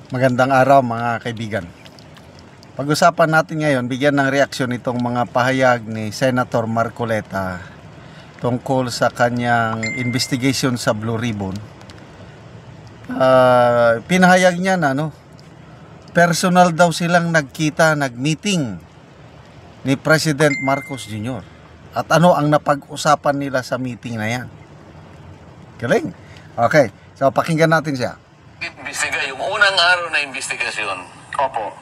Magandang araw mga kaibigan. Pag-usapan natin ngayon, bigyan ng reaksyon itong mga pahayag ni Senator Marcoleta tungkol sa kanyang investigation sa Blue Ribbon. Pinahayag niya na personal daw silang nagkita, nagmeeting ni President Marcos Jr. At ano ang napag-usapan nila sa meeting na yan? Galing. Okay, so pakinggan natin siya. Imbestiga, yung unang araw na investigasyon, Opo.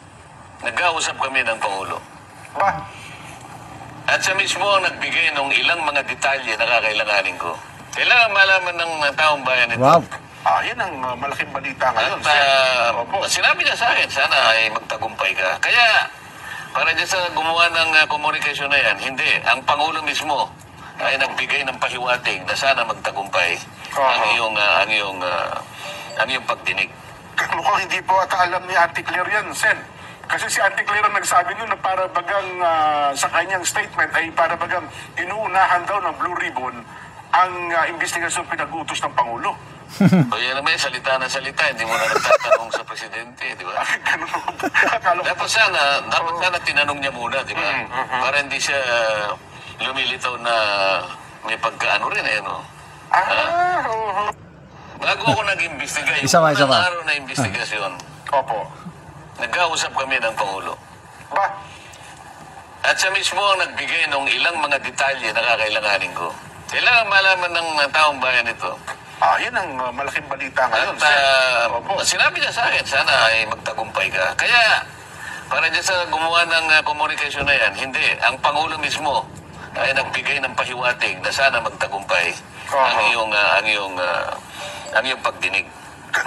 nag-ausap kami ng Pangulo. Ba? At siya mismo ang nagbigay ng ilang mga detalye na kakailanganin ko. Kailangan malaman ng taong bayan ito. Wow. Yan ang malaking balita ngayon. At Opo. sinabi niya sa akin, sana ay magtagumpay ka. Kaya, para dyan sa gumawa ng komunikasyon na yan, hindi. Ang Pangulo mismo ay nagbigay ng pahiwatig na sana magtagumpay ang iyong pagdinig. Mukhang hindi po ata alam ni Auntie Claire yan, Sen. Kasi si Auntie Claire ang nagsabi nun na para bagang sa kanyang statement ay para bagang inuunahan daw ng Blue Ribbon ang investigasyon pinag-utos ng Pangulo. O yan naman, salita na salita, hindi mo na nagtatanong sa presidente, di ba? Ganun po. Akala ko. Dapat sana tinanong niya muna, di ba? Para hindi siya lumilitaw na may pagkaano rin, no? Oo. Bago ako nag-imbestiga, yung Isa pa. unang araw na investigasyon, Opo. nag-ausap kami ng Pangulo. Ba? At siya mismo ang nagbigay ng ilang mga detalye na kakailanganin ko. Kailangan malaman ng taong bayan ito. Yan ang malaking balita ngayon, At Sen. Opo. sinabi niya sa akin, sana ay magtagumpay ka. Kaya, para dyan sa gumawa ng komunikasyon na yan, hindi. Ang Pangulo mismo ay nagbigay ng pahiwatig na sana magtagumpay ang iyong pagdinig.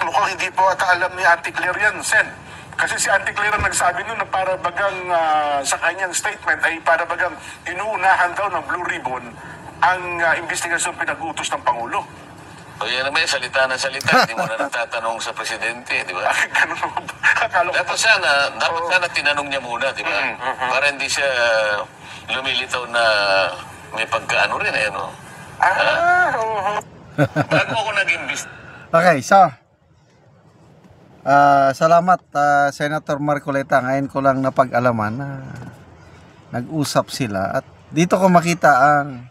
Mukhang hindi po ata alam ni Auntie Claire yan, Sen. Kasi si Auntie Claire ang nagsabi nun na para bagang sa kanyang statement ay para bagang inuunahan daw ng Blue Ribbon ang investigasyon pinag-utos ng Pangulo. O yan naman, salita na salita, hindi mo na nagtatanong sa presidente, di ba? Ganun po. Akala ko. Dapat sana tinanong niya muna, di ba? Para hindi siya lumilitaw na may pagkaano rin, no? Oo. Bago ako nag-imbestiga. Okay, so salamat Senator Marcoleta. Ngayon ko lang napag-alaman na nag-usap sila at dito ko makita ang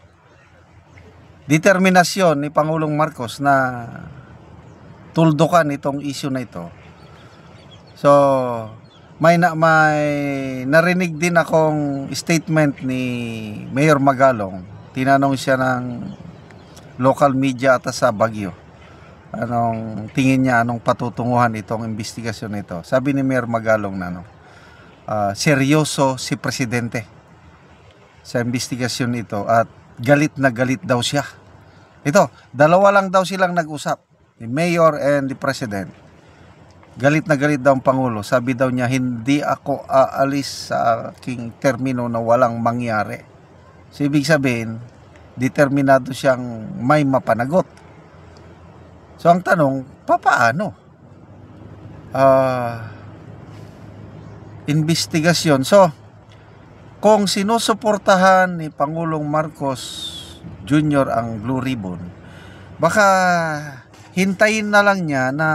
determinasyon ni Pangulong Marcos na tuldukan itong issue na ito. So may narinig din akong statement ni Mayor Magalong. Tinanong siya ng local media ata sa Baguio. Anong tingin niya, anong patutunguhan itong investigasyon nito? Sabi ni Mayor Magalong na seryoso si Presidente sa investigasyon ito at galit na galit daw siya. Ito, dalawa lang daw silang nag-usap, ni Mayor and the President. Galit na galit daw ang Pangulo. Sabi daw niya, hindi ako aalis sa aking termino na walang mangyari. So, ibig sabihin, determinado siyang may mapanagot. So, ang tanong, papaano? Investigasyon. So, kung sinusuportahan ni Pangulong Marcos Jr. ang Blue Ribbon, baka hintayin na lang niya na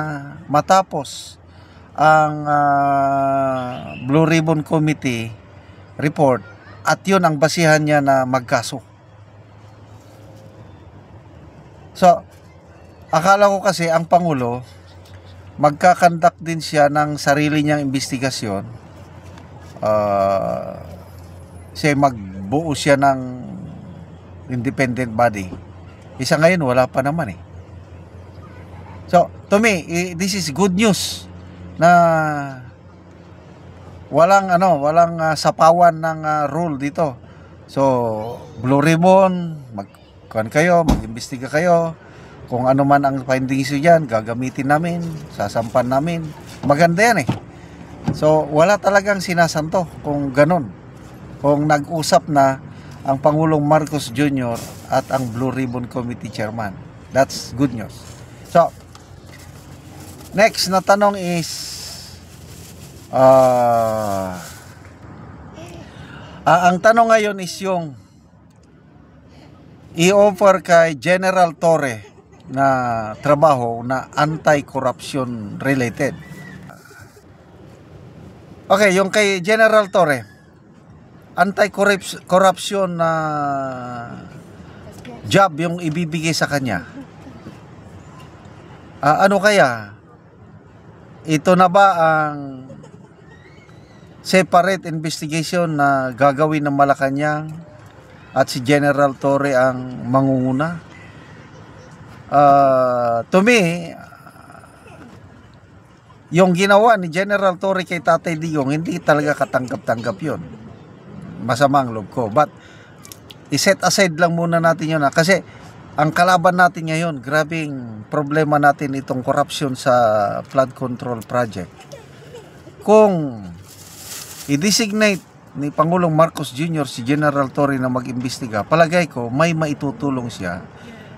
matapos ang Blue Ribbon Committee report at yun ang basihan niya na magkaso. So, akala ko kasi ang Pangulo magkakandak din siya ng sarili niyang investigasyon. Kasi magbuo siya ng independent body. Isa ngayon wala pa naman eh. So, to me, this is good news na walang sapawan ng rule dito. So, Blue Ribbon, mag-imbestiga kayo. Kung ano man ang findings nyo dyan, gagamitin namin, sasampan namin. Maganda yan eh. So, wala talagang sinasanto kung ganun. Kung nag-usap na ang Pangulong Marcos Jr. at ang Blue Ribbon Committee Chairman. That's good news. So, next na tanong is, ang tanong ngayon is yung i-offer kay General Torre na trabaho na anti-corruption related. Okay, yung kay General Torre, anti-corruption na job yung ibibigay sa kanya. Ano kaya? Ito na ba ang separate investigation na gagawin ng Malacanang at si General Torre ang mangunguna? To me, yung ginawa ni General Torre kay Tatay Digong, hindi talaga katanggap-tanggap yun. Masama ang loob ko. But, iset aside lang muna natin yun. Kasi, ang kalaban natin ngayon, grabing problema natin itong corruption sa flood control project. Kung i-designate ni Pangulong Marcos Jr. si General Torre na mag-imbestiga, palagay ko, may maitutulong siya.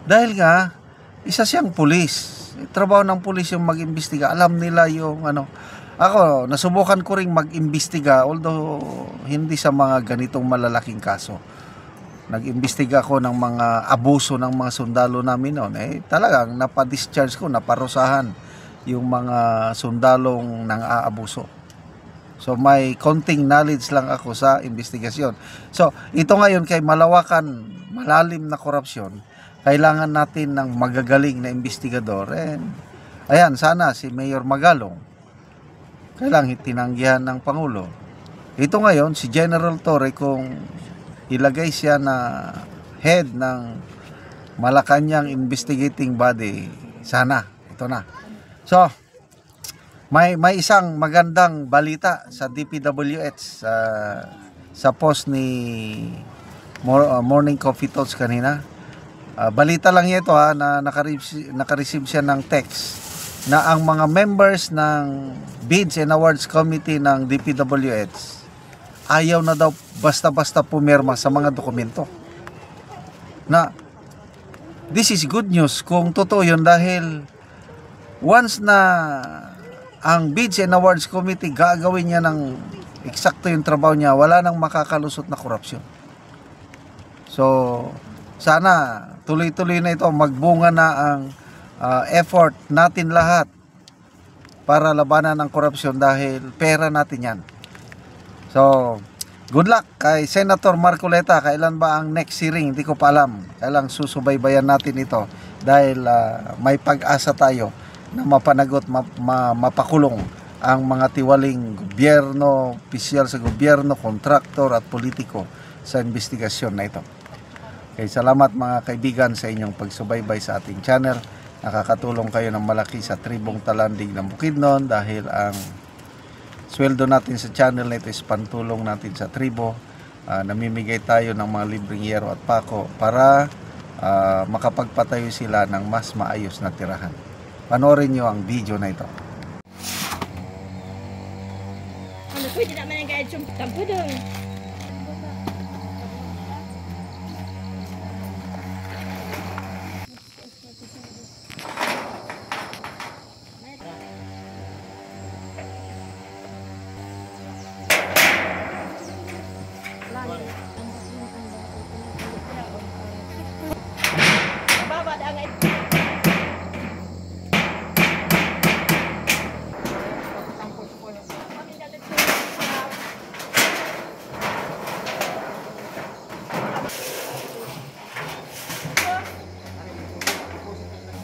Dahil nga, isa siyang pulis. Trabaho ng pulis yung mag-imbestiga. Alam nila yung ano. Ako, nasubukan ko ring mag-imbestiga, although hindi sa mga ganitong malalaking kaso. Nag-imbestiga ako ng mga abuso ng mga sundalo namin noon. Talagang napadischarge ko, naparusahan yung mga sundalong nang aabuso. So may konting knowledge lang ako sa investigasyon. So ito ngayon kay malawakan, malalim na korupsyon, kailangan natin ng magagaling na investigador. Ayan, sana si Mayor Magalong kailangan tinanggihan ng Pangulo. Ito ngayon, si General Torre, kung ilagay siya na head ng Malacanang investigating body, sana, ito na. So, may isang magandang balita sa DPWH sa post ni Morning Coffee Talks kanina. Balita lang ito na naka-receive siya ng text na ang mga members ng Bids and Awards Committee ng DPWH ayaw na daw basta-basta pumirma sa mga dokumento. Na this is good news kung totoo yun, dahil once na ang Bids and Awards Committee gagawin niya ng eksakto yung trabaho niya, wala nang makakalusot na korupsyon. So sana tuloy-tuloy na ito, magbunga na ang effort natin lahat para labanan ng korupsyon, dahil pera natin yan. So, good luck kay Senator Marcoleta. Kailan ba ang next hearing? Hindi ko pa alam. Kailang susubaybayan natin ito, dahil may pag-asa tayo na mapanagot, mapakulong ang mga tiwaling gobyerno, opisyal sa gobyerno, kontraktor at politiko sa investigasyon na ito. Okay, salamat mga kaibigan sa inyong pagsubaybay sa ating channel. Nakakatulong kayo ng malaki sa tribong Talandig ng Bukidnon, dahil ang sweldo natin sa channel na ito is pantulong natin sa tribo. Namimigay tayo ng mga libreng yero at pako para makapagpatayo sila ng mas maayos na tirahan. Panoorin nyo ang video na ito. Ano ko, hindi naman ang gayad yung tampo doon.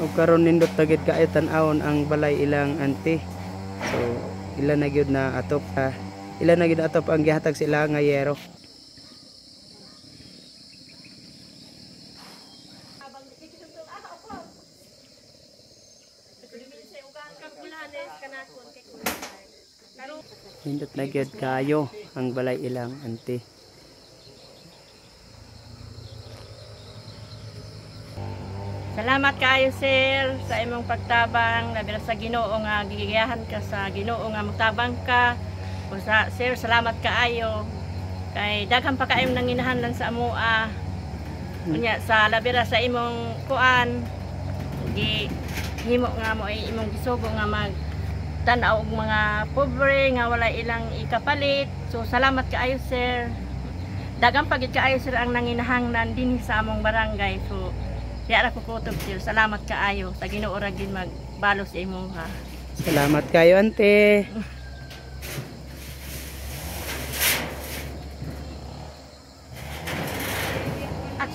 O karon nindot tagit kaay tan-awon ang balay ilang ante. So ilan na gyud na atop ang gihatag sila nga yero. Nindot na gyud kayo ang balay ilang ante. Salamat kaayo sir sa imong pagtabang, labi na sa Ginoo nga gigiyahan ka sa Ginoo nga magtabang ka. O sir, salamat kaayo kay daghan pa kaayong nanginahanglan sa amoa. Unya sa labi na sa imong kuan himo nga mo ay imong gisugo nga tan-aw og mga pobre nga wala ilang ikapalit. So salamat kaayo sir. Daghan pa gid kaayo sir ang nanginahanglan dinhi sa among barangay. So diya ra ko kutob sir. Salamat kaayo sa Ginoo ra gid magbalo sa imo ha. Salamat kayo ante.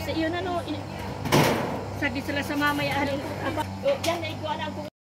sa iyo na no. Sabi sila sa mamaya. Yan na iguan ang